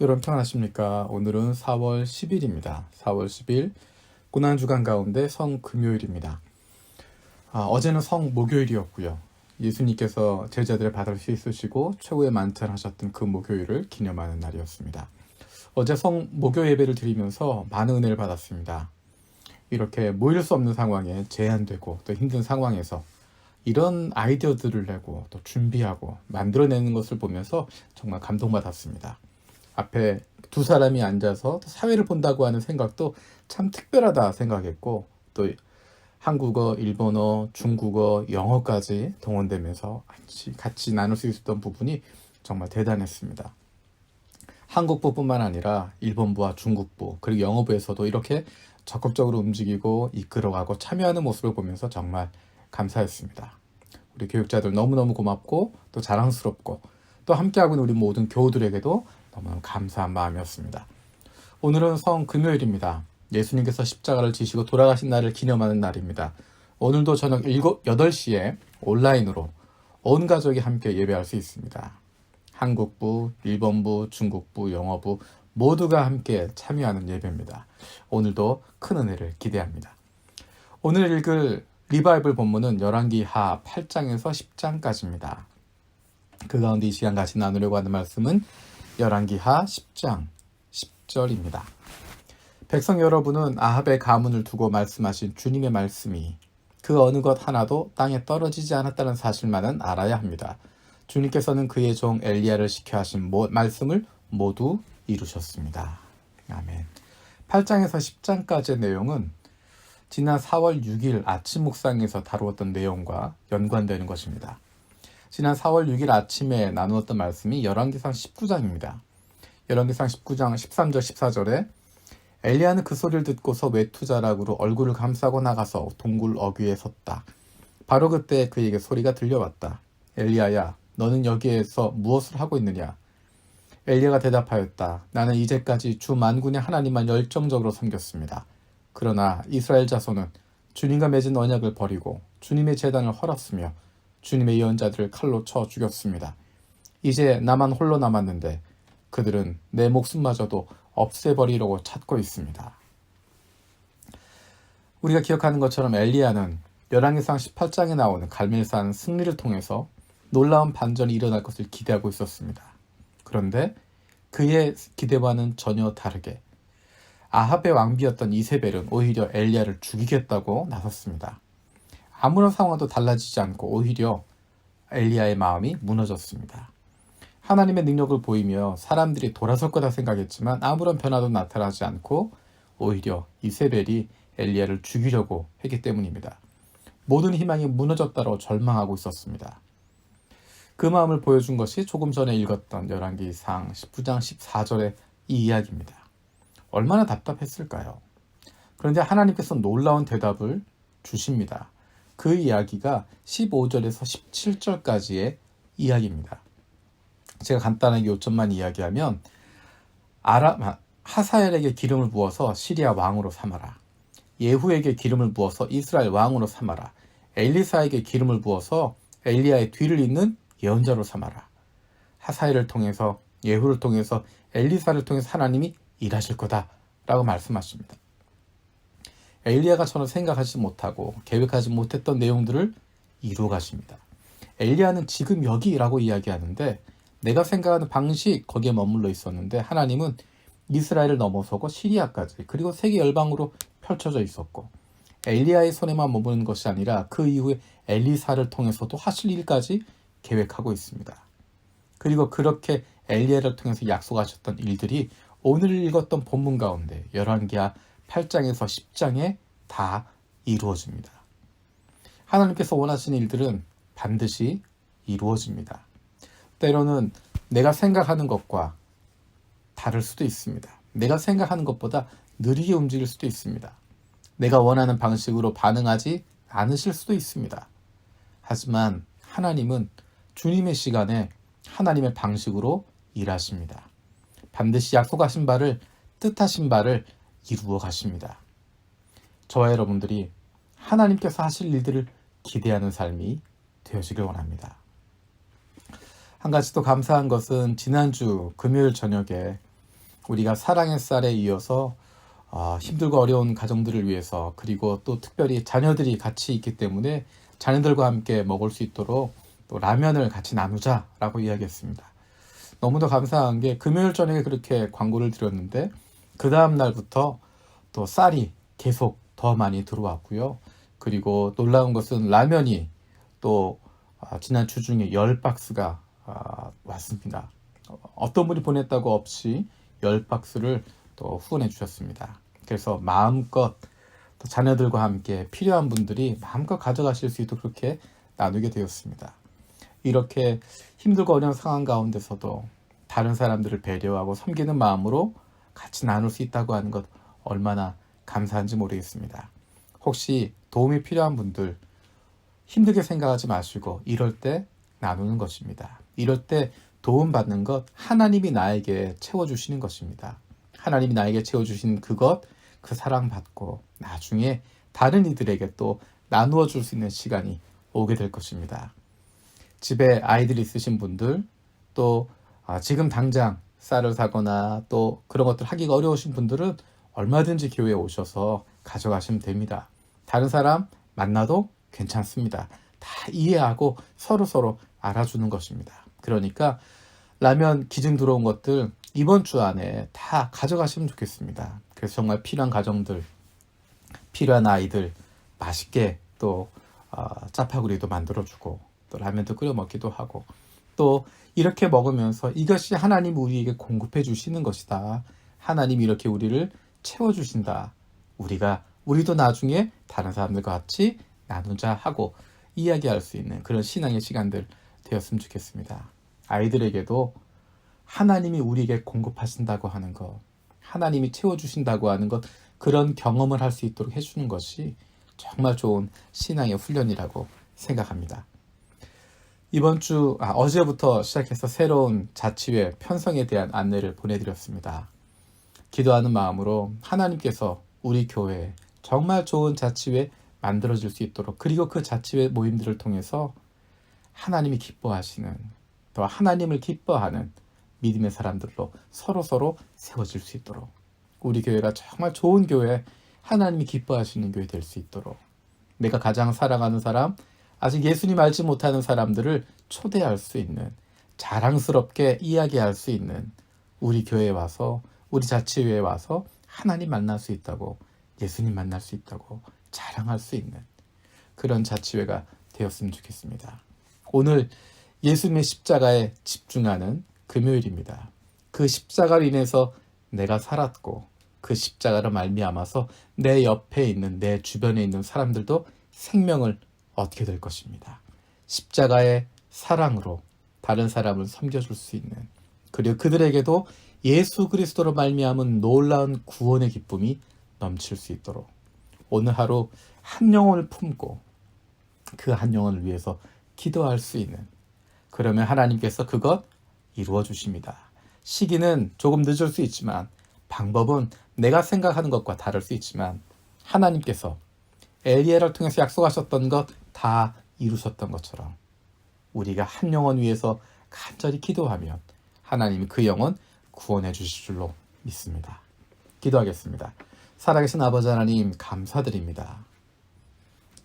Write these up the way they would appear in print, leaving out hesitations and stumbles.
여러분 평안하십니까? 오늘은 4월 10일입니다. 4월 10일 고난주간 가운데 성금요일입니다. 어제는 성목요일이었고요. 예수님께서 제자들의 바다를 씻으시고 최후의 만찬하셨던 그 목요일을 기념하는 날이었습니다. 어제 성목요 예배를 드리면서 많은 은혜를 받았습니다. 이렇게 모일 수 없는 상황에 제한되고 또 힘든 상황에서 이런 아이디어들을 내고 또 준비하고 만들어내는 것을 보면서 정말 감동받았습니다. 앞에 두 사람이 앉아서 사회를 본다고 하는 생각도 참 특별하다 생각했고, 또 한국어, 일본어, 중국어, 영어까지 동원되면서 같이 나눌 수 있었던 부분이 정말 대단했습니다. 한국부뿐만 아니라 일본부와 중국부 그리고 영어부에서도 이렇게 적극적으로 움직이고 이끌어가고 참여하는 모습을 보면서 정말 감사했습니다. 우리 교육자들 너무너무 고맙고 또 자랑스럽고 또 함께하고 있는 우리 모든 교우들에게도 너무너무 감사한 마음이었습니다. 오늘은 성금요일입니다. 예수님께서 십자가를 지시고 돌아가신 날을 기념하는 날입니다. 오늘도 저녁 8시에 온라인으로 온 가족이 함께 예배할 수 있습니다. 한국부, 일본부, 중국부, 영어부 모두가 함께 참여하는 예배입니다. 오늘도 큰 은혜를 기대합니다. 오늘 읽을 리바이블 본문은 열왕기하 8장에서 10장까지입니다. 그 가운데 이 시간 같이 나누려고 하는 말씀은 열왕기하 10장 10절입니다. 백성 여러분은 아합의 가문을 두고 말씀하신 주님의 말씀이 그 어느 것 하나도 땅에 떨어지지 않았다는 사실만은 알아야 합니다. 주님께서는 그의 종 엘리야를 시켜 하신 말씀을 모두 이루셨습니다. 아멘. 8장에서 10장까지의 내용은 지난 4월 6일 아침 묵상에서 다루었던 내용과 연관되는 것입니다. 지난 4월 6일 아침에 나누었던 말씀이 열왕기상 19장입니다. 열왕기상 19장 13절 14절에 엘리야는 그 소리를 듣고서 외투자락으로 얼굴을 감싸고 나가서 동굴 어귀에 섰다. 바로 그때 그에게 소리가 들려왔다. 엘리야야, 너는 여기에서 무엇을 하고 있느냐? 엘리야가 대답하였다. 나는 이제까지 주 만군의 하나님만 열정적으로 섬겼습니다. 그러나 이스라엘 자손은 주님과 맺은 언약을 버리고 주님의 제단을 헐었으며 주님의 예언자들을 칼로 쳐 죽였습니다. 이제 나만 홀로 남았는데 그들은 내 목숨마저도 없애버리려고 찾고 있습니다. 우리가 기억하는 것처럼 엘리야는 열왕기상 18장에 나오는 갈멜산 승리를 통해서 놀라운 반전이 일어날 것을 기대하고 있었습니다. 그런데 그의 기대와는 전혀 다르게 아합의 왕비였던 이세벨은 오히려 엘리야를 죽이겠다고 나섰습니다. 아무런 상황도 달라지지 않고 오히려 엘리야의 마음이 무너졌습니다. 하나님의 능력을 보이며 사람들이 돌아설 거다 생각했지만 아무런 변화도 나타나지 않고 오히려 이세벨이 엘리야를 죽이려고 했기 때문입니다. 모든 희망이 무너졌다고 절망하고 있었습니다. 그 마음을 보여준 것이 조금 전에 읽었던 열왕기상 19장 14절의 이 이야기입니다. 얼마나 답답했을까요? 그런데 하나님께서 놀라운 대답을 주십니다. 그 이야기가 15절에서 17절까지의 이야기입니다. 제가 간단하게 요점만 이야기하면 하사엘에게 기름을 부어서 시리아 왕으로 삼아라. 예후에게 기름을 부어서 이스라엘 왕으로 삼아라. 엘리사에게 기름을 부어서 엘리야의 뒤를 잇는 예언자로 삼아라. 하사엘을 통해서 예후를 통해서 엘리사를 통해서 하나님이 일하실 거다라고 말씀하십니다. 엘리야가 전혀 생각하지 못하고 계획하지 못했던 내용들을 이루어 가십니다. 엘리야는 지금 여기라고 이야기하는데 내가 생각하는 방식 거기에 머물러 있었는데 하나님은 이스라엘을 넘어서고 시리아까지 그리고 세계 열방으로 펼쳐져 있었고 엘리야의 손에만 머무는 것이 아니라 그 이후에 엘리사를 통해서도 하실 일까지 계획하고 있습니다. 그리고 그렇게 엘리야를 통해서 약속하셨던 일들이 오늘 읽었던 본문 가운데 열왕기하 8장에서 10장에 다 이루어집니다. 하나님께서 원하시는 일들은 반드시 이루어집니다. 때로는 내가 생각하는 것과 다를 수도 있습니다. 내가 생각하는 것보다 느리게 움직일 수도 있습니다. 내가 원하는 방식으로 반응하지 않으실 수도 있습니다. 하지만 하나님은 주님의 시간에 하나님의 방식으로 일하십니다. 반드시 약속하신 바를 뜻하신 바를 이루어 가십니다. 저와 여러분들이 하나님께서 하실 일들을 기대하는 삶이 되어지길 원합니다. 한 가지 또 감사한 것은 지난주 금요일 저녁에 우리가 사랑의 쌀에 이어서 힘들고 어려운 가정들을 위해서, 그리고 또 특별히 자녀들이 같이 있기 때문에 자녀들과 함께 먹을 수 있도록 또 라면을 같이 나누자라고 이야기했습니다. 너무도 감사한 게 금요일 저녁에 그렇게 광고를 드렸는데 그 다음 날부터 또 쌀이 계속 더 많이 들어왔고요. 그리고 놀라운 것은 라면이 또 지난 주 중에 10박스가 왔습니다. 어떤 분이 보냈다고 없이 10박스를 또 후원해 주셨습니다. 그래서 마음껏 또 자녀들과 함께 필요한 분들이 마음껏 가져가실 수 있도록 그렇게 나누게 되었습니다. 이렇게 힘들고 어려운 상황 가운데서도 다른 사람들을 배려하고 섬기는 마음으로 같이 나눌 수 있다고 하는 것 얼마나 감사한지 모르겠습니다. 혹시 도움이 필요한 분들 힘들게 생각하지 마시고 이럴 때 나누는 것입니다. 이럴 때 도움받는 것 하나님이 나에게 채워주시는 것입니다. 하나님이 나에게 채워주신 그것, 그 사랑받고 나중에 다른 이들에게 또 나누어 줄 수 있는 시간이 오게 될 것입니다. 집에 아이들이 있으신 분들, 또 지금 당장 쌀을 사거나 또 그런 것들 하기가 어려우신 분들은 얼마든지 교회에 오셔서 가져가시면 됩니다. 다른 사람 만나도 괜찮습니다. 다 이해하고 서로 알아주는 것입니다. 그러니까 라면 기증 들어온 것들 이번 주 안에 다 가져가시면 좋겠습니다. 그래서 정말 필요한 가정들, 필요한 아이들 맛있게 또 짜파구리도 만들어주고 또 라면도 끓여 먹기도 하고 또 이렇게 먹으면서 이것이 하나님 우리에게 공급해 주시는 것이다. 하나님이 이렇게 우리를 채워주신다. 우리도 나중에 다른 사람들과 같이 나누자 하고 이야기할 수 있는 그런 신앙의 시간들 되었으면 좋겠습니다. 아이들에게도 하나님이 우리에게 공급하신다고 하는 것, 하나님이 채워주신다고 하는 것, 그런 경험을 할 수 있도록 해주는 것이 정말 좋은 신앙의 훈련이라고 생각합니다. 이번 주 어제부터 시작해서 새로운 자치회 편성에 대한 안내를 보내드렸습니다. 기도하는 마음으로 하나님께서 우리 교회에 정말 좋은 자치회 만들어질 수 있도록, 그리고 그 자치회 모임들을 통해서 하나님이 기뻐하시는, 또 하나님을 기뻐하는 믿음의 사람들로 서로 세워질 수 있도록, 우리 교회가 정말 좋은 교회, 하나님이 기뻐하시는 교회 될 수 있도록, 내가 가장 사랑하는 사람, 아직 예수님 알지 못하는 사람들을 초대할 수 있는, 자랑스럽게 이야기할 수 있는, 우리 교회에 와서, 우리 자치회에 와서 하나님 만날 수 있다고, 예수님 만날 수 있다고 자랑할 수 있는 그런 자치회가 되었으면 좋겠습니다. 오늘 예수님의 십자가에 집중하는 금요일입니다. 그 십자가로 인해서 내가 살았고 그 십자가로 말미암아서 내 옆에 있는, 내 주변에 있는 사람들도 생명을 얻게 될 것입니다. 십자가의 사랑으로 다른 사람을 섬겨줄 수 있는, 그리고 그들에게도 예수 그리스도로 말미암은 놀라운 구원의 기쁨이 넘칠 수 있도록 오늘 하루 한 영혼을 품고 그 한 영혼을 위해서 기도할 수 있는, 그러면 하나님께서 그것 이루어 주십니다. 시기는 조금 늦을 수 있지만, 방법은 내가 생각하는 것과 다를 수 있지만, 하나님께서 엘리야를 통해서 약속하셨던 것 다 이루셨던 것처럼 우리가 한 영혼 위해서 간절히 기도하면 하나님이 그 영혼 구원해 주실 줄로 믿습니다. 기도하겠습니다. 살아계신 아버지 하나님, 감사드립니다.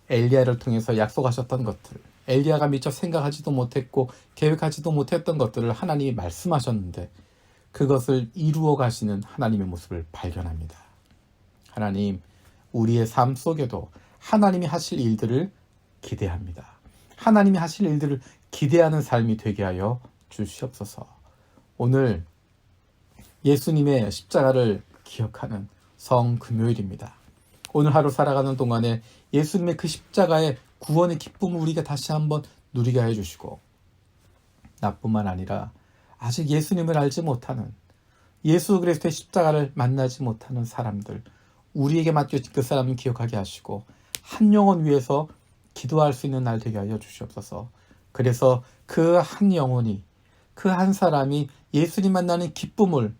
엘리야를 통해서 약속하셨던 것들, 엘리야가 미처 생각하지도 못했고 계획하지도 못했던 것들을 하나님이 말씀하셨는데 그것을 이루어 가시는 하나님의 모습을 발견합니다. 하나님, 우리의 삶 속에도 하나님이 하실 일들을 기대합니다. 하나님이 하실 일들을 기대하는 삶이 되게 하여 주시옵소서. 오늘 예수님의 십자가를 기억하는 성금요일입니다. 오늘 하루 살아가는 동안에 예수님의 그 십자가의 구원의 기쁨을 우리가 다시 한번 누리게 해주시고, 나뿐만 아니라 아직 예수님을 알지 못하는, 예수 그리스도의 십자가를 만나지 못하는 사람들, 우리에게 맡겨진 그 사람을 기억하게 하시고 한 영혼 위해서 기도할 수 있는 날 되게 하여 주시옵소서. 그래서 그 한 영혼이, 그 한 사람이 예수님 만나는 기쁨을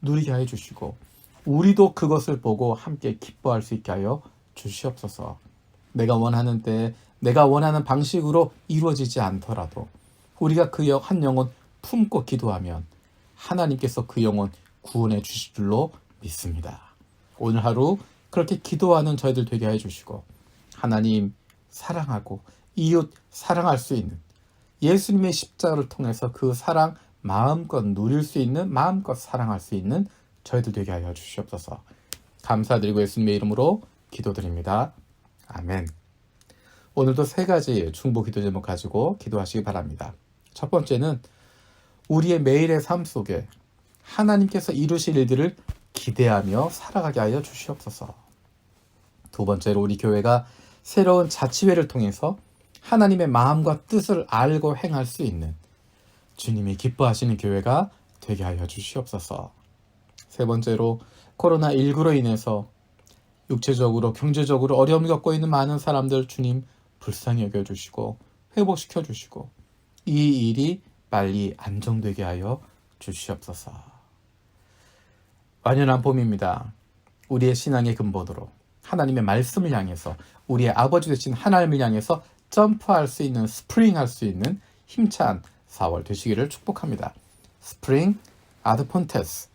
누리게 하여 주시고 우리도 그것을 보고 함께 기뻐할 수 있게 하여 주시옵소서. 내가 원하는 때, 내가 원하는 방식으로 이루어지지 않더라도 우리가 그 한 영혼 품고 기도하면 하나님께서 그 영혼 구원해 주실 줄로 믿습니다. 오늘 하루 그렇게 기도하는 저희들 되게 해주시고 하나님 사랑하고 이웃 사랑할 수 있는 예수님의 십자가를 통해서 그 사랑 마음껏 누릴 수 있는 마음껏 사랑할 수 있는 저희들 되게 하여 주시옵소서. 감사드리고 예수님의 이름으로 기도드립니다. 아멘. 오늘도 3가지 중보 기도 제목 가지고 기도하시기 바랍니다. 첫 번째는 우리의 매일의 삶 속에 하나님께서 이루실 일들을 기대하며 살아가게 하여 주시옵소서. 두 번째로 우리 교회가 새로운 자치회를 통해서 하나님의 마음과 뜻을 알고 행할 수 있는 주님이 기뻐하시는 교회가 되게 하여 주시옵소서. 세 번째로 코로나19로 인해서 육체적으로 경제적으로 어려움을 겪고 있는 많은 사람들 주님 불쌍히 여겨주시고 회복시켜 주시고 이 일이 빨리 안정되게 하여 주시옵소서. 완연한 봄입니다. 우리의 신앙의 근본으로 하나님의 말씀을 향해서 우리의 아버지 되신 하나님을 향해서 점프할 수 있는 스프링할 수 있는 힘찬 4월 되시기를 축복합니다. 스프링 아드폰테스